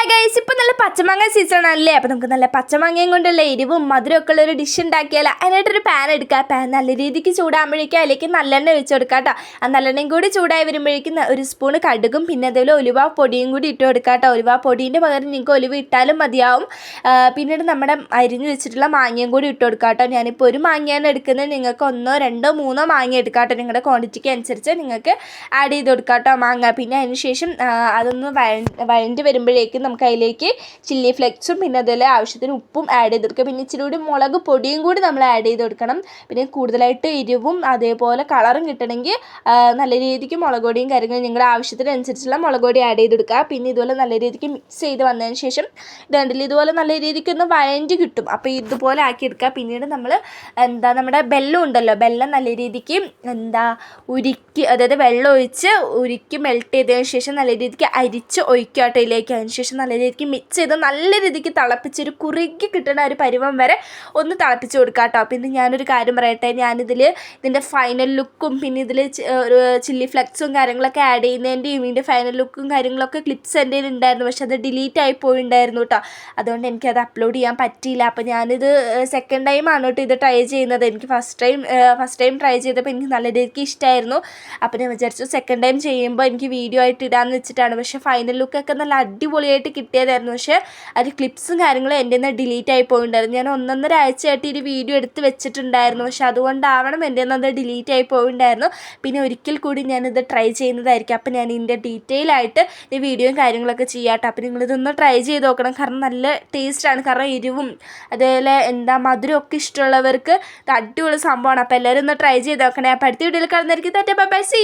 Hi guys, ഇപ്പോൾ നല്ല പച്ചമാങ്ങ season ആണല്ലേ. അപ്പോൾ നമുക്ക് നല്ല പച്ചമാങ്ങയും കൊണ്ടുള്ള എരിവും മധുരമൊക്കെ ഉള്ളൊരു ഡിഷ് ഉണ്ടാക്കിയാൽ അതിനായിട്ടൊരു പാൻ എടുക്കുക. പാൻ നല്ല രീതിക്ക് ചൂടാകുമ്പോഴേക്കും അതിലേക്ക് നല്ലെണ്ണ ഒഴിച്ച് കൊടുക്കുക കേട്ടോ. ആ നല്ലെണ്ണയും കൂടി ചൂടായി വരുമ്പോഴേക്കും ഒരു സ്പൂണ് കടുകും പിന്നെ അതുപോലെ ഉലുവ പൊടിയും കൂടി ഇട്ട് കൊടുക്കുക കേട്ടോ. ഉലുവ പൊടീൻ്റെ പകരം നിങ്ങൾക്ക് ഒലിവ് ഇട്ടാലും മതിയാവും. പിന്നീട് നമ്മുടെ അരിഞ്ഞ് വെച്ചിട്ടുള്ള മാങ്ങയും കൂടി ഇട്ട് കൊടുക്കുക കേട്ടോ. ഞാനിപ്പോൾ ഒരു മാങ്ങയാണ് എടുക്കുന്നത്, നിങ്ങൾക്ക് 1, 2, 3 മാങ്ങ എടുക്കുക കേട്ടോ. നിങ്ങളുടെ ക്വാണ്ടിറ്റിക്ക് അനുസരിച്ച് നിങ്ങൾക്ക് ആഡ് ചെയ്ത് കൊടുക്കുക കേട്ടോ മാങ്ങ. പിന്നെ അതിന് ശേഷം അതൊന്ന് വഴണ്ടി വരുമ്പോഴേക്കും നമുക്ക് അതിലേക്ക് ചില്ലി ഫ്ലെക്സും പിന്നെ അതുപോലെ ആവശ്യത്തിന് ഉപ്പും ആഡ് ചെയ്ത് കൊടുക്കുക. പിന്നെ ഇച്ചിരി കൂടി മുളക് പൊടിയും കൂടി നമ്മൾ ആഡ് ചെയ്ത് കൊടുക്കണം. പിന്നെ കൂടുതലായിട്ട് എരിവും അതേപോലെ കളറും കിട്ടണമെങ്കിൽ നല്ല രീതിക്ക് മുളക് പൊടിയും കാര്യങ്ങളും നിങ്ങളുടെ ആവശ്യത്തിനനുസരിച്ചുള്ള മുളക് പൊടി ആഡ് ചെയ്ത് കൊടുക്കുക. പിന്നെ ഇതുപോലെ നല്ല രീതിക്ക് മിക്സ് ചെയ്ത് വന്നതിന് ശേഷം ഇതുണ്ടല്ലോ ഇതുപോലെ നല്ല രീതിക്ക് ഒന്ന് വഴണ്ടി കിട്ടും. അപ്പോൾ ഇതുപോലെ ആക്കിയെടുക്കുക. പിന്നീട് നമ്മൾ നമ്മുടെ ബെല്ലം ഉണ്ടല്ലോ, ബെല്ലം നല്ല രീതിക്ക് ഉരുക്കി, അതായത് വെള്ളം ഒഴിച്ച് ഉരുക്കി മെൽറ്റ് ചെയ്തതിന് ശേഷം നല്ല രീതിക്ക് അരിച്ച് ഒഴിക്കുക ഇതിലേക്ക്. അതിന് ശേഷം നല്ല രീതിക്ക് മിക്സ് ചെയ്ത് നല്ല രീതിക്ക് തിളപ്പിച്ചൊരു കുറുകി കിട്ടുന്ന ഒരു പരുവം വരെ ഒന്ന് തിളപ്പിച്ച് കൊടുക്കുക കേട്ടോ. പിന്നെ ഞാനൊരു കാര്യം പറയട്ടെ, ഇതിൻ്റെ ഫൈനൽ ലുക്കും പിന്നെ ഇതിൽ ഒരു ചില്ലി ഫ്ലെക്സും കാര്യങ്ങളൊക്കെ ആഡ് ചെയ്യുന്നതിൻ്റെയും ഇതിൻ്റെ ഫൈനൽ ലുക്കും കാര്യങ്ങളൊക്കെ ക്ലിപ്സ് എൻ്റെ ഉണ്ടായിരുന്നു, പക്ഷെ അത് ഡിലീറ്റ് ആയി പോയിട്ടുണ്ടായിരുന്നു കേട്ടോ. അതുകൊണ്ട് എനിക്കത് അപ്ലോഡ് ചെയ്യാൻ പറ്റിയില്ല. അപ്പോൾ ഞാനിത് സെക്കൻഡ് ടൈമാണ് കേട്ടോ ഇത് ട്രൈ ചെയ്യുന്നത്. എനിക്ക് ഫസ്റ്റ് ടൈം ട്രൈ ചെയ്തപ്പോൾ എനിക്ക് നല്ല രീതിക്ക് ഇഷ്ടമായിരുന്നു. അപ്പോൾ ഞാൻ വിചാരിച്ചു സെക്കൻഡ് ടൈം ചെയ്യുമ്പോൾ എനിക്ക് വീഡിയോ ആയിട്ട് ഇടാമെന്ന് വെച്ചിട്ടാണ്. പക്ഷേ ഫൈനൽ ലുക്കൊക്കെ നല്ല അടിപൊളിയായിട്ട് കിട്ടിയതായിരുന്നു. പക്ഷേ അത് ക്ലിപ്സും കാര്യങ്ങളും എൻ്റെ നിന്ന് ഡിലീറ്റ് ആയി പോയിട്ടുണ്ടായിരുന്നു. ഞാൻ 1.5 ആഴ്ചയായിട്ട് ഈ വീഡിയോ എടുത്ത് വെച്ചിട്ടുണ്ടായിരുന്നു, പക്ഷെ അതുകൊണ്ടാവണം എൻ്റെ നിന്ന് അത് ഡിലീറ്റ് ആയി പോയിട്ടുണ്ടായിരുന്നു. പിന്നെ ഒരിക്കൽ കൂടി ഞാനിത് ട്രൈ ചെയ്യുന്നതായിരിക്കും. അപ്പോൾ ഞാൻ ഇതിൻ്റെ ഡീറ്റെയിൽ ആയിട്ട് ഈ വീഡിയോയും കാര്യങ്ങളൊക്കെ ചെയ്യാട്ടോ. അപ്പോൾ നിങ്ങളിതൊന്ന് ട്രൈ ചെയ്ത് നോക്കണം, കാരണം നല്ല ടേസ്റ്റാണ്. കാരണം എരിവും അതേപോലെ മധുരമൊക്കെ ഇഷ്ടമുള്ളവർക്ക് ഇത് അടിപൊളി സംഭവമാണ്. അപ്പോൾ എല്ലാവരും ഒന്ന് ട്രൈ ചെയ്ത് നോക്കണേ. അപ്പോൾ അടുത്ത വീഡിയോയിൽ കാണുന്നതായിരിക്കും. Bye bye, see.